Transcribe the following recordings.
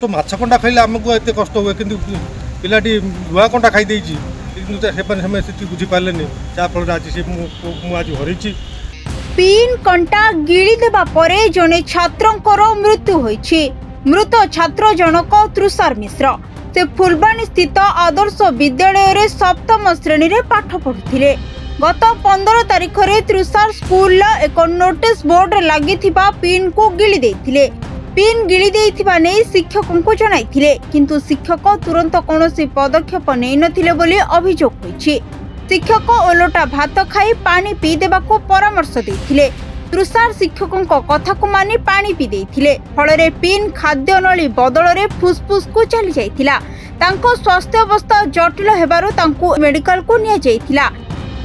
तो माछ कंटा खाइले आमको एत कष्ट हुए कि पिलाटी लुहा कंटा खाई बुझी पारे जहाँफल आज से आज हरई पिन कंटा गिली देबा परे जने छात्रंकर मृत्यु होईछि। मृत छात्र जनक तुषार मिश्र से फुलबाणी स्थित आदर्श विद्यालय रे सप्तम श्रेणी रे पाठ पढ़ुथिले। गत 15 तारिख रे तुषार स्कूल एक नोटिस बोर्ड रे लागिथिबा पिन को गिली देथिले। पिन गिली देथिबा नै शिक्षकों को जणाइथिले, किंतु शिक्षक तुरंत कोनोसी पदक्षेप नै नथिले बोली अभियोग होईछि। शिक्षक ओलोटा भात खाई पानी पी देबाको परामर्श देथिले। तुषार शिक्षकों कथा को मानि पानी पी देथिले। फल पिन खाद्य नली बदल रे फुसफुस को चली जाइथिला। तांको स्वास्थ्य अवस्था जटिल हेबारु तांको मेडिकल को निया जाइथिला।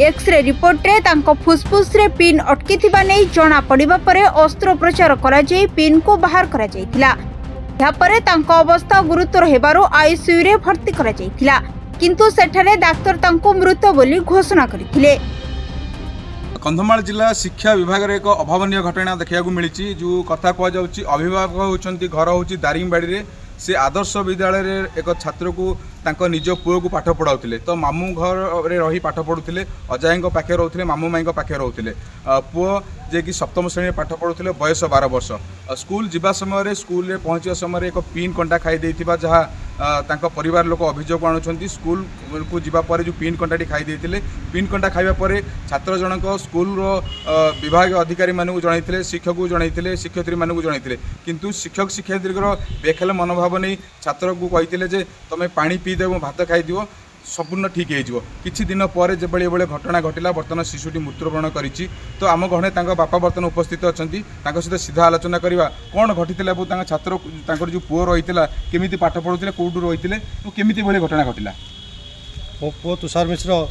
एक्सरे रिपोर्ट रे तांको फुसफुस रे पिन अटकी थिबा नै जणा पड़िबा परे अस्त्रोपचार करा जाई पिन को बाहर करा जाइथिला। या परे तांको अवस्था गुरुतर हेबारु आईसीयू रे भर्ती करा जाइथिला, किंतु सेठारे डाक्टर तांको मृत बोली घोषणा करथिले। कंधमाल जिला शिक्षा विभाग रे एक अभावनीय घटना देखा मिली। जो कथा कह जाउची अभिभावक होउचंती घर होउची दारिंगबाड़ी रे से आदर्श विद्यालय रे एक छात्र को तांको निज पुओ को पाठ पढ़ाउथिले। तो मामू घर रे रही पाठ पढ़ुथिले, अजाई पाखे रोथुले, मामू माई पाखे रोथुले। पुओ जे कि सप्तम श्रेणी पाठ पढ़ुथिले, बयस 12 वर्ष। स्कूल जीवा समय स्कूल रे पहुँचा समय एक पिन कंटा खाई देथिबा जहाँ तांको परिवार लोक अभियोग आणुछंती। स्कूल को जीवा पर जो पिन कंटाटी खाई देथिले, पिन कंटा खाइबा परे छात्र जनक स्कूल रो विभाग अधिकारी मानू जणाइथिले, शिक्षक को जणाइथिले, शिक्षयित्री मानू जणाइथिले, किंतु शिक्षक शिक्षयित्री बेखेल मनोभाव नहीं छात्र को कहिथिले जे तमे पानी पी देबो, भात खाई दियो, संपूर्ण ठीक हो। किछि दिन पर जो बेले घटना घटिला, बर्तमान शिशुटी मृत्युवरण करिछि। तो आम घरे तांको बापा बर्तमान उपस्थित अछंती, तांको सहित सीधा आलोचना करबा कोन घटितला। तांको छात्र तांकर जो पुओ रहितला केमिति पाठ पढुथिले, कोडु रहितले, तो केमिति बेले घटना घटिला। मो पुओ तुषार मिश्र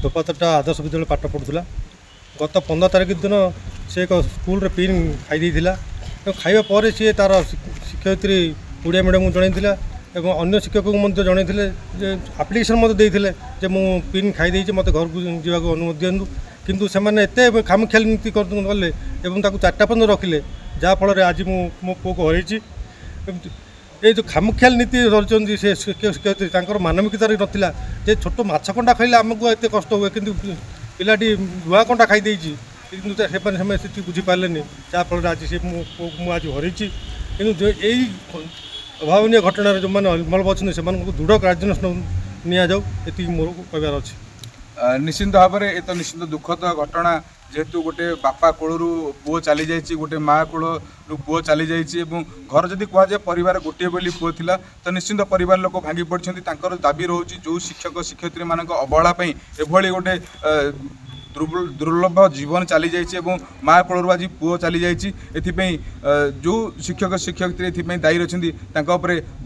दोपहरटा आदर्श विद्यालय पाठ पढ़ुला। गत 15 तारिख दिन से एक स्कूल रे पिन खाई देथिला। तो खाइबा पर सी तार शिक्षयित्री उड़िया मैडम को जणाइथिला एवं अन्य शिक्षक को जनइले आप्लिकेसन जे मु पिन खाई देछि, मते घर को जीवा को अनुमति दियंतु। किंतु से माने एते खामख्याल नीति करले एवं ताकू 4टा पर्यंत रखिले, जहाँ फल आज मो पुओ को हरई। ये जो खामख्याल नीति रही से शिक्षयित्री मानविकता नथिला जे छोट माछ कंटा खाइले आमको एत कष्ट हुए कि पिलाटी लुहा कंटा खाई किंतु बुझी पारे जहाँफल आज से आज हरई। किंतु यही अभावनीय घटना जो मैंने अल्मल अच्छे से दृढ़ कार्यानुष्ठान निया जाऊ, ये मोर कहबार अच्छे। निश्चिंत भाव में ये तो निश्चिंत दुखद घटना, जेहेतु गोटे बापा कोलू पुओ चली जाइए, गोटे माँ कोलू पुओ चली जाइए। घर जदि कहुए परिवार गोटे बोली पुओ थिला, तो निश्चिंत परिवार लोक भांगी पड़छंती। तांकर दाबी रोची जो शिक्षक शिक्षयित्री मानक अवहेला पई एभली गोटे दुर्लभ जीवन चली जाइए, माँ कोलू आज पुओ चली जाइए। जो शिक्षक शिक्षयित्री दायी रही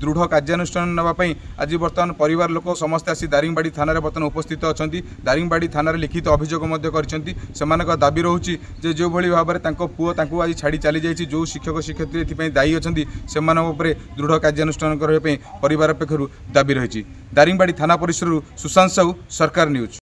दृढ़ कार्यानुष्ठान नापी आज बर्तमान परिवार लोक समस्ते आसी दारिंगबाड़ी थाना बर्तमान उपस्थित अच्छा। दारिंगबाड़ी थाना लिखित अभियोग कर दाबी रोचे जे जो भली भाव में पुओ आज छाड़ी चली जाइए। जो शिक्षक शिक्षयित्री दायी अच्छा से दृढ़ कार्यानुष्ठान करने परिवार पक्षर दाबी रही। दारिंगबाड़ी थाना परिसर सुशांत साहू, सरकार न्यूज।